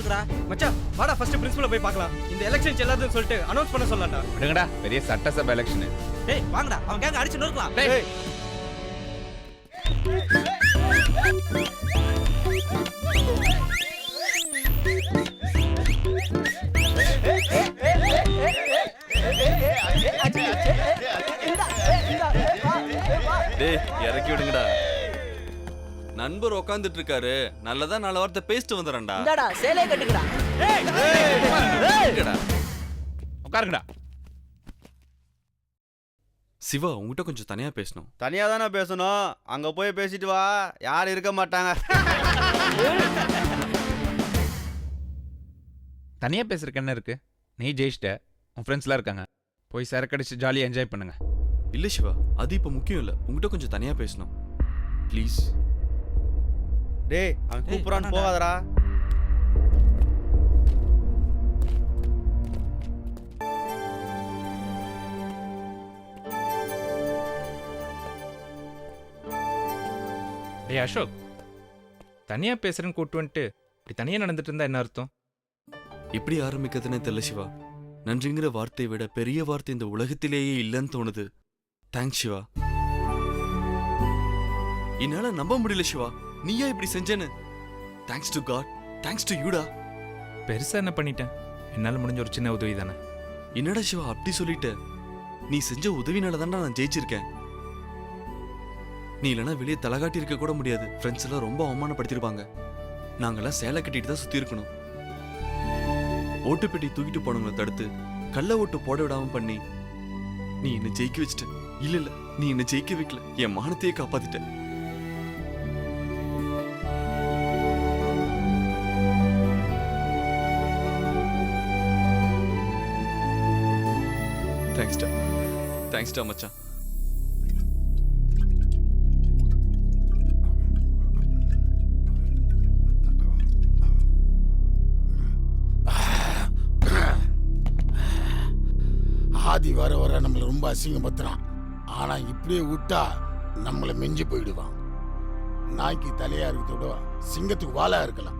இருக்குடா. மச்சான் வாடா ஃபர்ஸ்ட் பிரின்சிபலை போய் பார்க்கலாம். இந்த எலெக்ஷன் செல்லாதுன்னு சொல்லிட்டு அனௌன்ஸ் பண்ண சொல்லலாம்டா. விடுங்கடா, பெரிய சட்டசபை எலெக்ஷன். டேய் வாங்கடா, அவன் கேங்க அடிச்சு நொறுக்கலாம். டேய் டேய் இறக்கி விடுங்கடா. நண்பர் உட்காந்துட்டு இருக்காரு, நல்லதா நாலு வார்த்தை பேசிட்டு வந்துடுறேன்டா. இந்தாடா சேலை கட்டுக்கடா. உட்காருங்கடா. சிவா உங்ககிட்ட கொஞ்சம் தனியா பேசணும். தனியா தானே பேசணும், அங்க போய் பேசிட்டு வா, யாரும் இருக்க மாட்டாங்க. தனியா பேசுறதுக்கு என்ன இருக்கு? நீ ஜெயிச்சிட்ட, உன் ஃப்ரெண்ட்ஸ்லாம் இருக்காங்க, போய் சரக்கடிச்சு ஜாலியாக என்ஜாய் பண்ணுங்க. இல்ல சிவா, அது இப்ப முக்கியம் இல்ல, உங்ககிட்ட கொஞ்சம் தனியா பேசணும் ப்ளீஸ். டேய் அவன் கூப்பிடான்னு போகாதடா. டேய் அசோக், தனியா பேசுறேன்னு கூட்டு வந்துட்டு இப்படி தனியா நடந்துட்டு இருந்தா என்ன அர்த்தம்? எப்படி ஆரம்பிக்கிறதுனே தெரியல சிவா. நன்றிங்கிற வார்த்தையை விட பெரிய வார்த்தை இந்த உலகத்திலேயே இல்லைன்னு தோணுது. தேங்க்ஸ் சிவா. என்னால நம்ப முடியல சிவா, நீயா இப்படி செஞ்சேன்னு. Thanks to god, thanks to யூடா. பெருசா என்ன பண்ணிட்டேன்? என்னால முடிஞ்ச ஒரு சின்ன உதவி தானே. என்னடா சிவா அப்படி சொல்லிட்ட? நீ செஞ்ச உதவினால தான்டா நான் ஜெயிச்சிருக்கேன். நீ இல்லைன்னா வெளியே தலகாட்டி இருக்க கூட முடியாது. ஃப்ரெண்ட்ஸ் எல்லாம் ரொம்ப அவமானப்படுத்திருப்பாங்க. நாங்கெல்லாம் சேலை கட்டிட்டு தான் சுத்தி இருக்கணும். ஓட்டுப்பெட்டி தூக்கிட்டு போனவங்களை தடுத்து கள்ள ஓட்டு போட விடாம பண்ணி நீ என்ன ஜெயிக்க வச்சிட்ட. இல்ல இல்ல, நீ என்ன ஜெயிக்க வைக்கல, என் மானத்தையே காப்பாத்திட்ட. தேங்க்ஸ்டா, தேங்க்ஸ்டா மச்சான். ஆதி வர வர நம்மளை ரொம்ப அசிங்கப்படுத்துறான். ஆனா இப்படியே விட்டா நம்மளை மிஞ்சி போயிடுவான். நாய்க்கு தலையா இருக்கிறதோட சிங்கத்துக்கு வாலா இருக்கலாம்.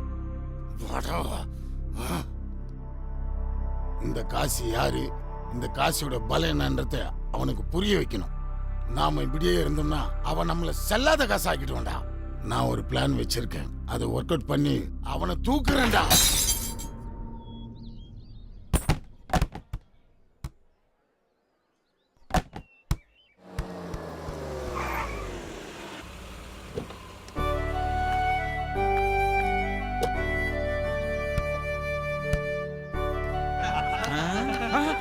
இந்த காசு யாரு, இந்த காசோட பலம் என்னன்றத அவனுக்கு புரிய வைக்கணும். நாம இப்படியே இருந்தோம்னா அவன் நம்மளை செல்லாத காசு ஆக்கிடுவான்டா. நான் ஒரு பிளான் வச்சிருக்கேன், அதை ஒர்க் அவுட் பண்ணி அவனை தூக்குறேன்டா.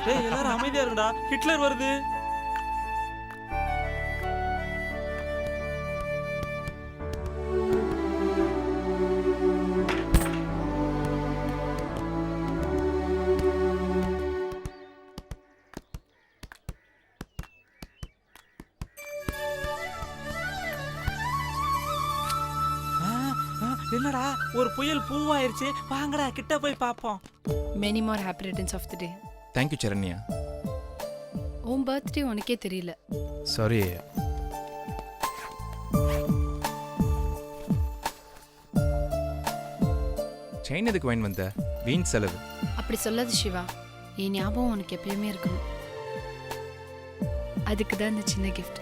டேய் எல்லாரும் அமைதியா இருங்கடா, ஹிட்லர் வருது. என்னடா ஒரு புயல் பூவாயிருச்சு, வாங்கடா கிட்ட போய் பாப்போம். Many more happy returns of the day. Thank you Saranya. உன் பர்த்டே உனக்கே தெரியல. சாரி. செயின் எதுக்கு வாங்கி வந்த? வீண் செலவு. அப்படி சொல்லாது சிவா, என் ஞாபகம் உனக்கு எப்பயுமே இருக்கணும். அதுக்கு தான் இந்த சின்ன கிஃப்ட்.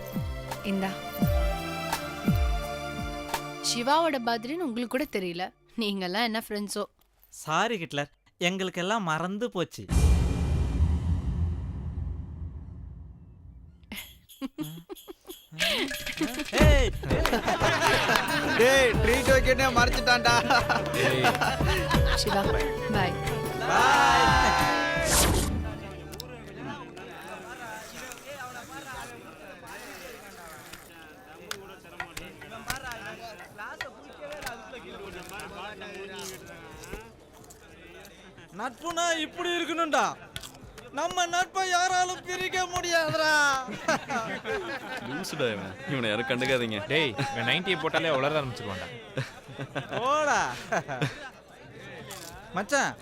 இந்தா. சிவாவோட பர்த்டேன்னு உங்களுக்கு கூட தெரியல. நீங்கெல்லாம் என்ன ஃப்ரெண்ட்ஸோ. சாரி ஹிட்லர், எங்களுக்கெல்லாம் மறந்து போச்சு. டேய் ட்ரீட் வைக்கனே மறைச்சிட்டான்டா. சிவா பாய். நட்புனா இப்படி இருக்கணும்டா. நம்ம நட்பை யாராலும் பிரிக்க முடியாதுடா. லூசுடா இவன், இவனை யாரும் கண்டுக்காதீங்க. டேய், இவன் 90 போட்டாலே வளர ஆரம்பிச்சிருவான்டா. ஓடா மச்சான்,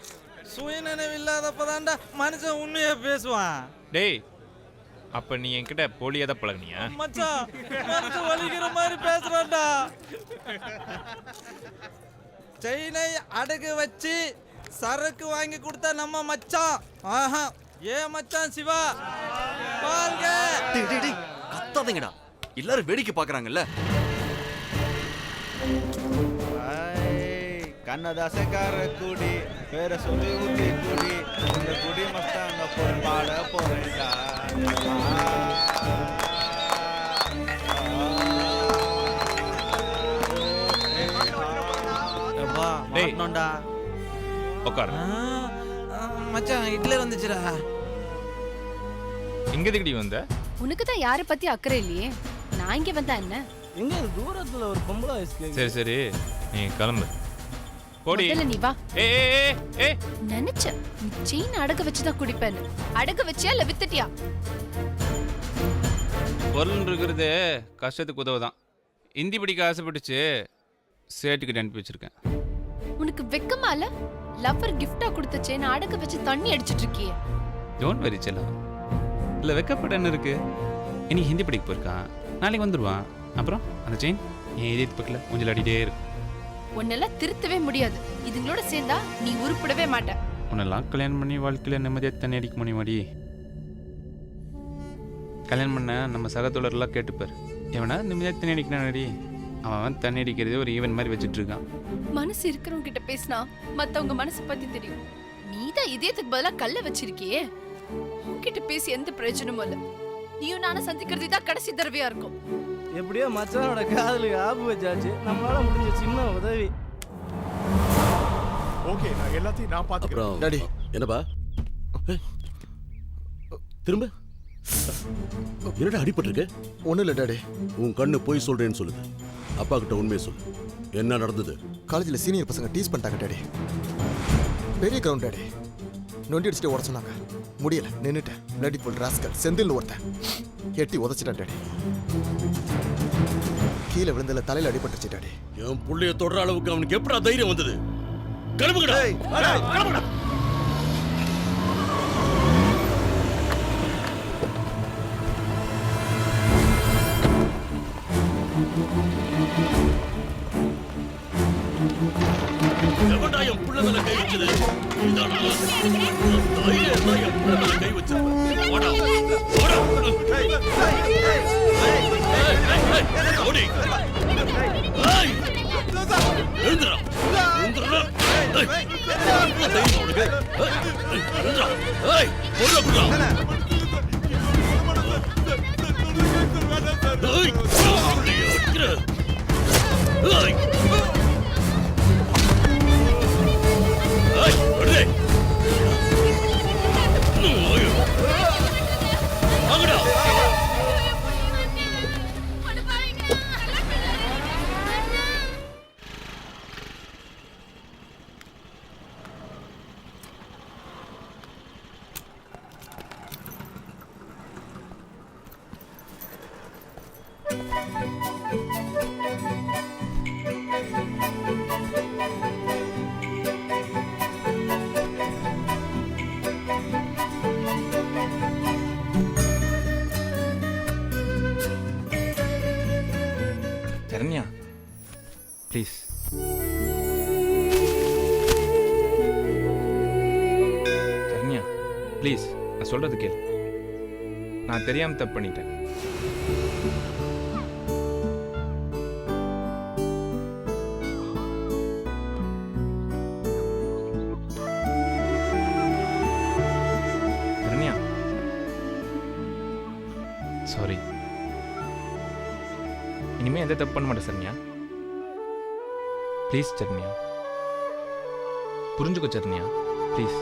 சுயநினைவு இல்லாதப்பதான்டா மனுஷன் உண்மையா பேசுவான். டேய், அப்ப நீ என்கிட்ட போலியா தான் பழகுனியா? மச்சான் மனசு வலிக்கிற மாதிரி பேசுறான்டா. செயினை அடகு வச்சு சரக்கு வாங்கி கொடுத்தா நம்ம மச்சான். ஆஹா, ஏன் மச்சான் சிவா வாழ்க. டேய் டேய் டேய் கத்தாதீங்கடா, எல்லாரும் வேடிக்கை பார்க்கறாங்கல்ல. கண்ணதாசக்கார குடி பேர சொல்லி ஊத்தி குடி இந்த குடி மஸ்தாங்க போய் பாட போறேன்டா. டேய். மாட்டோம்டா. உட்கார். மச்சான் இட்லி வந்துச்சுடா. இங்க எதுக்குடி வந்த? உனக்கு தான் யாரை பத்தி அக்கறை இல்லையே. நான் இங்க வந்தா என்ன? எங்க தூரத்துல ஒரு பொம்பளை வயசுக்கு. சரி சரி, நீ கிளம்பு. போடி. முதல்ல நீ வா. ஏய் ஏய் ஏய் ஏய். நினைச்சேன் நீ செயின் அடகு வச்சுதான் குடிப்பேன்னு. அடகு வச்சியா இல்ல வித்துட்டியா? பொருள் இருக்கிறது கஷ்டத்துக்கு உதவுதான். இந்தி படிக்க ஆசைப்பட்டுச்சு, சேட்டுக்கிட்ட அனுப்பி வச்சிருக்கேன். உனக்கு வெக்கமா இல்ல? லவ்வர் கிஃப்டா கொடுத்த செயின் அடகு வச்சு தண்ணி அடிச்சிட்டு இருக்கியே. டோன்ட் வெரி செல்லம். இல்லை வெக்கப்பட என்ன இருக்கு? இன்னைக்கு ஹிந்தி படிக்க போயிருக்கான், நாளைக்கு வந்துடுவான். அப்புறம் அந்த செயின் என் இதயத்து பக்கத்தில் ஊஞ்சல் ஆடிட்டே இருக்கும். உன்னெல்லாம் திருத்தவே முடியாது. இதுங்களோட சேர்ந்தா நீ உருப்படவே மாட்ட. உன்னெல்லாம் கல்யாணம் பண்ணி வாழ்க்கையில் நிம்மதியாக தண்ணி அடிக்க முடியுமாடி? கல்யாணம் பண்ண நம்ம சகத்தோழரெல்லாம் கேட்டுப்பார். எவனா நிம்மதியாக தண்ணி அடிக்கிறானடி? அவன் தண்ணி அடிக்கிறதே ஒரு ஈவென்ட் மாதிரி வச்சுட்டு இருக்கான். மனசு இருக்கிறவங்க கிட்ட பேசினா மத்தவங்க மனசு பத்தி தெரியும். நீதான் இதயத்துக்கு பதிலா கல்ல வச்சிருக்கியே. உன்கிட்ட பேசி எந்த பிரயோஜனமும் இல்ல. நீயும் நானும் சந்திக்கிறது தான் கடைசி தடவையா இருக்கும். எப்படியோ மச்சானோட காதலுக்கு ஆப்பு வச்சாச்சு. நம்மளால முடிஞ்ச சின்ன உதவி. ஓகே, நான் எல்லாத்தையும் நான் பாத்துக்கிறேன். டாடி என்னப்பா? திரும்ப என்னடா அடிபட்டிருக்கு? ஒன்றும் இல்லை டாடி. உன் கண்ணு போய் சொல்றேன்னு சொல்லுது. அப்பா கிட்ட உண்மையை சொல்லு. என்ன நடந்தது? காலேஜில் சீனியர் பசங்க டீஸ் பண்ணிட்டாங்க டாடி. பெரிய கிரவுண்ட் டாடி. நொண்டி அடிச்சுட்டு ஓட சொன்னாங்க. முடியல, நின்றுட்டேன். பிளடி ஃபுல் ராஸ்கல் செந்தில்னு ஒருத்தன் எட்டி உதச்சிட்டான் டாடி. கீழே விழுந்தல தலையில் அடிபட்டுச்சு டாடி. என் புள்ளைய தொடர அளவுக்கு அவனுக்கு எப்படா தைரியம் வந்தது? கிளம்புங்கடா. கிளம்புங்கடா. எவன்டா என் புள்ள மேல கை வச்சது? இதானா? தைரியம் தான் என் புள்ள மேல கை வச்சது. வாடா. வாடா. ஓடி. ஏய். எழுந்துடா. எழுந்துடா. என்ன தைரியம் உனக்கு? எழுந்துடா. ஏய், பொருளை குடுறா. ஏய், புள்ளைய அடிக்கிற. ஏய். ஏய், அடே. ஐயோ. வாங்கடா. சரண்யா ப்ளீஸ். சரண்யா ப்ளீஸ், நான் சொல்றது கேளு. நான் தெரியாம தப்பு பண்ணிட்டேன். சரண்யா சாரி. இனிமே எந்த தப்பு பண்ண மாட்டேன் சரண்யா. ப்ளீஸ் சரண்யா, புரிஞ்சுக்கோ சரண்யா ப்ளீஸ்.